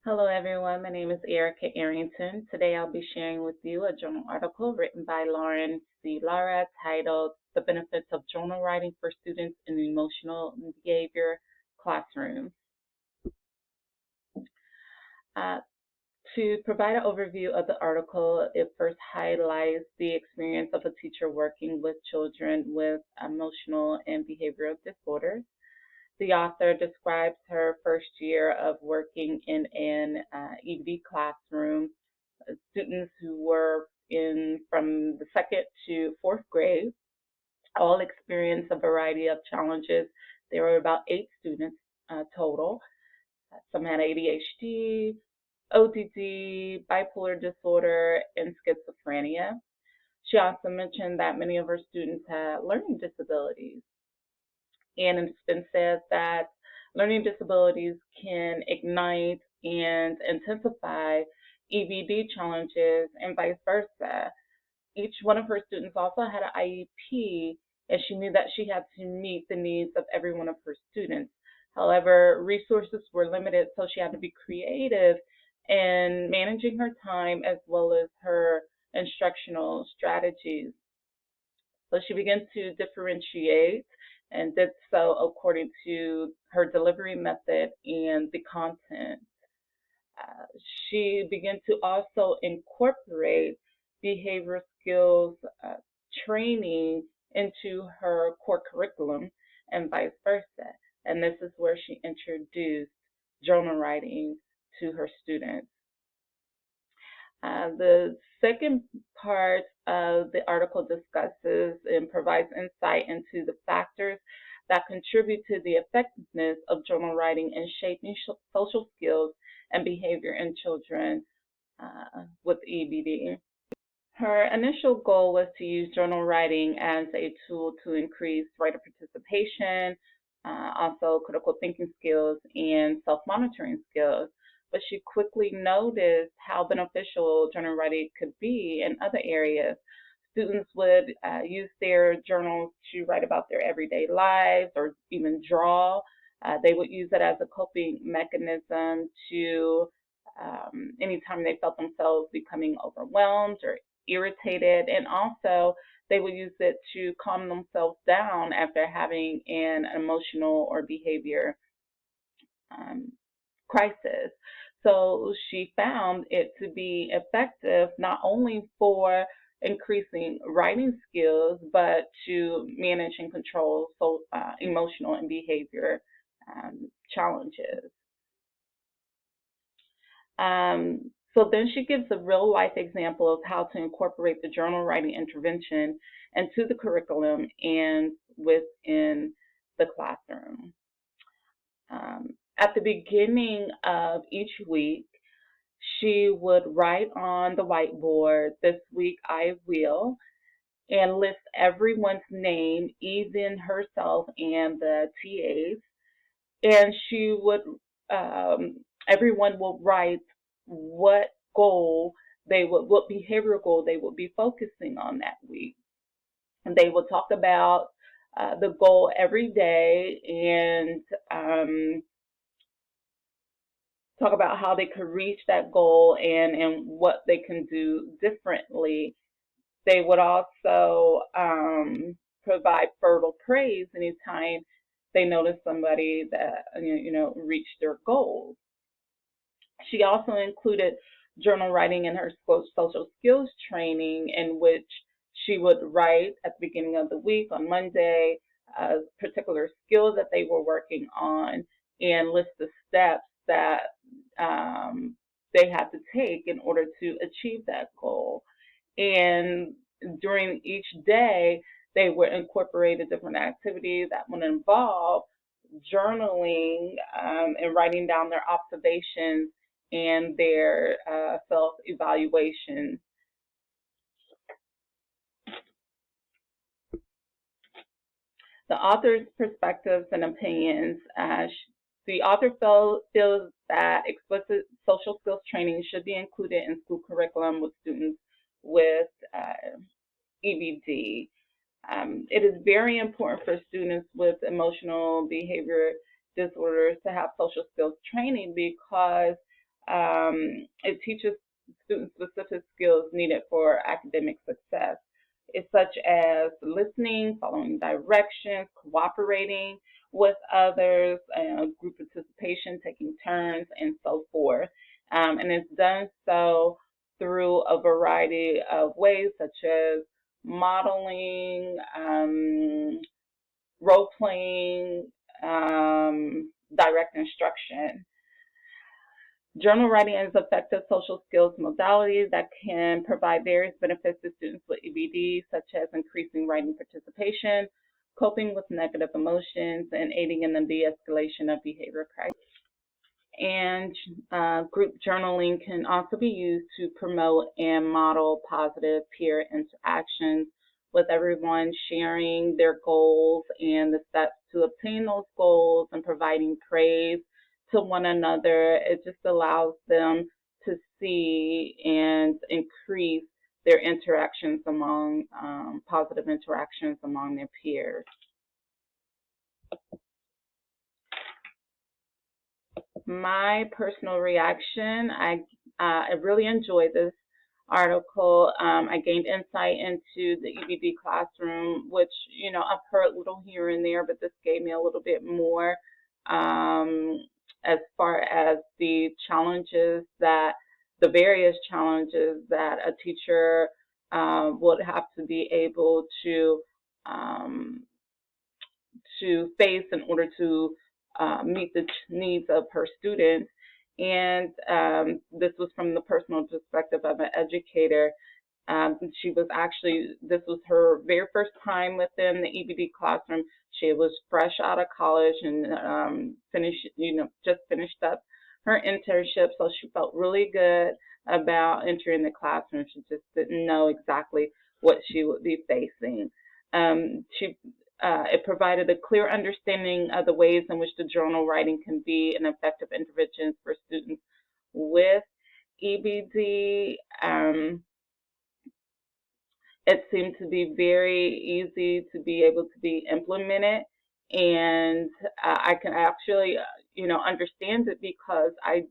Hello, everyone. My name is Erica Arrington. Today I'll be sharing with you a journal article written by Lauren C. Lara titled The Benefits of Journal Writing for Students in Emotional Behavior Classrooms. Uh, to provide an overview of the article, it first highlights the experience of a teacher working with children with emotional and behavioral disorders. The author describes her first year of working in an ED classroom. Students who were in from the second to fourth grade all experienced a variety of challenges. There were about 8 students total. Some had ADHD, ODD, bipolar disorder, and schizophrenia. She also mentioned that many of her students had learning disabilities. And it's been said that learning disabilities can ignite and intensify EBD challenges and vice versa. Each one of her students also had an IEP, and she knew that she had to meet the needs of every one of her students. However, resources were limited, so she had to be creative in managing her time as well as her instructional strategies. So she began to differentiate and did so according to her delivery method and the content. Uh, she began to also incorporate behavioral skills training into her core curriculum and vice versa. And this is where she introduced journal writing to her students. The second part of the article discusses and provides insight into the factors that contribute to the effectiveness of journal writing in shaping social skills and behavior in children with EBD. Her initial goal was to use journal writing as a tool to increase writer participation, also critical thinking skills, and self monitoring skills. But she quickly noticed how beneficial journal writing could be in other areas. Students would use their journals to write about their everyday lives or even draw. They would use it as a coping mechanism to anytime they felt themselves becoming overwhelmed or irritated, and also they would use it to calm themselves down after having an emotional or behavior um, crisis. So she found it to be effective not only for increasing writing skills, but to manage and control emotional and behavior challenges. So then she gives a real life example of how to incorporate the journal writing intervention into the curriculum and within the classroom. At the beginning of each week, she would write on the whiteboard, "This week I will," and list everyone's name, even herself and the TAs. And she would, everyone will write what what behavioral goal they would be focusing on that week. And they will talk about the goal every day and talk about how they could reach that goal and what they can do differently. They would also provide fertile praise anytime they notice somebody that reached their goals. She also included journal writing in her social skills training, in which she would write at the beginning of the week on Monday particular skills that they were working on and list the steps that they had to take in order to achieve that goal. And during each day, they would incorporate a different activity that would involve journaling and writing down their observations and their self-evaluation. The author's perspectives and opinions. The author feels that explicit social skills training should be included in school curriculum with students with EBD. It is very important for students with emotional behavior disorders to have social skills training because it teaches student-specific skills needed for academic success. It's such as listening, following directions, cooperating with others, group participation, taking turns, and so forth. And it's done so through a variety of ways, such as modeling, role playing, direct instruction. Journal writing is an effective social skills modality that can provide various benefits to students with EBD, such as increasing writing participation, coping with negative emotions, and aiding in the de-escalation of behavior crises. And group journaling can also be used to promote and model positive peer interactions, with everyone sharing their goals and the steps to obtain those goals and providing praise to one another. It just allows them to see and increase their interactions among positive interactions among their peers. My personal reaction, I really enjoyed this article. I gained insight into the EBD classroom, which, I've heard a little here and there, but this gave me a little bit more as far as the various challenges that a teacher would have to be able to face in order to meet the needs of her students. And this was from the personal perspective of an educator. This was her very first time within the EBD classroom. She was fresh out of college and just finished up her internship, so she felt really good about entering the classroom. She just didn't know exactly what she would be facing. It provided a clear understanding of the ways in which the journal writing can be an effective intervention for students with EBD. It seemed to be very easy to be able to be implemented, and I can actually, understand it because I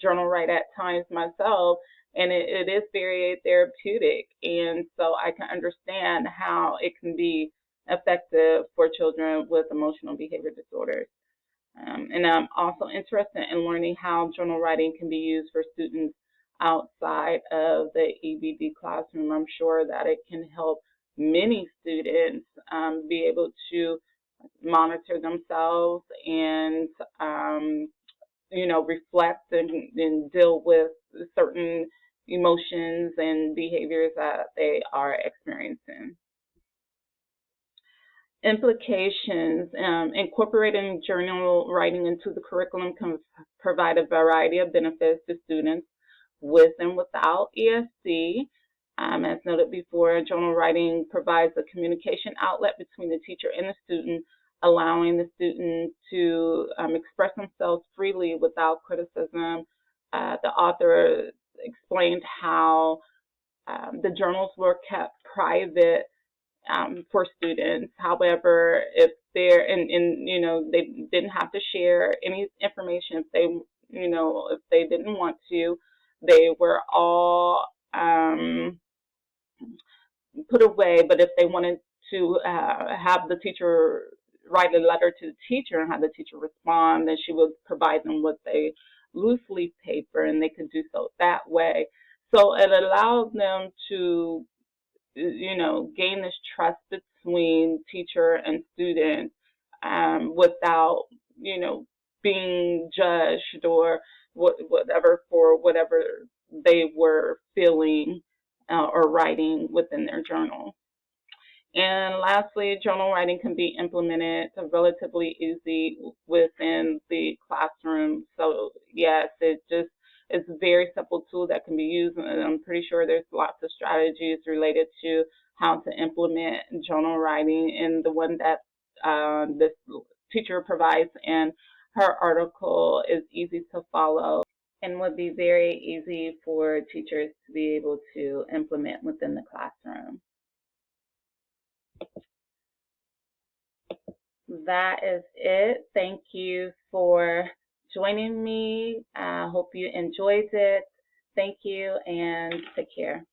journal write at times myself, and it is very therapeutic, and so I can understand how it can be effective for children with emotional behavior disorders. And I'm also interested in learning how journal writing can be used for students outside of the EBD classroom. I'm sure that it can help many students be able to monitor themselves and reflect and deal with certain emotions and behaviors that they are experiencing. Implications. Incorporating journal writing into the curriculum can provide a variety of benefits to students with and without ESD. As noted before, journal writing provides a communication outlet between the teacher and the student, allowing the student to express themselves freely without criticism. The author explained how the journals were kept private for students. However, if they're they didn't have to share any information if they didn't want to. They were all put away. But if they wanted to have the teacher write a letter to the teacher and have the teacher respond, then she would provide them with a loose leaf paper, and they could do so that way. So it allowed them to gain this trust between teacher and student without, being judged or whatever for whatever they were feeling or writing within their journal. And lastly, journal writing can be implemented relatively easy within the classroom. So yes, it's a very simple tool that can be used, and I'm pretty sure there's lots of strategies related to how to implement journal writing, and the one that this teacher provides in her article is easy to follow and would be very easy for teachers to be able to implement within the classroom. That is it. Thank you for joining me. I hope you enjoyed it. Thank you and take care.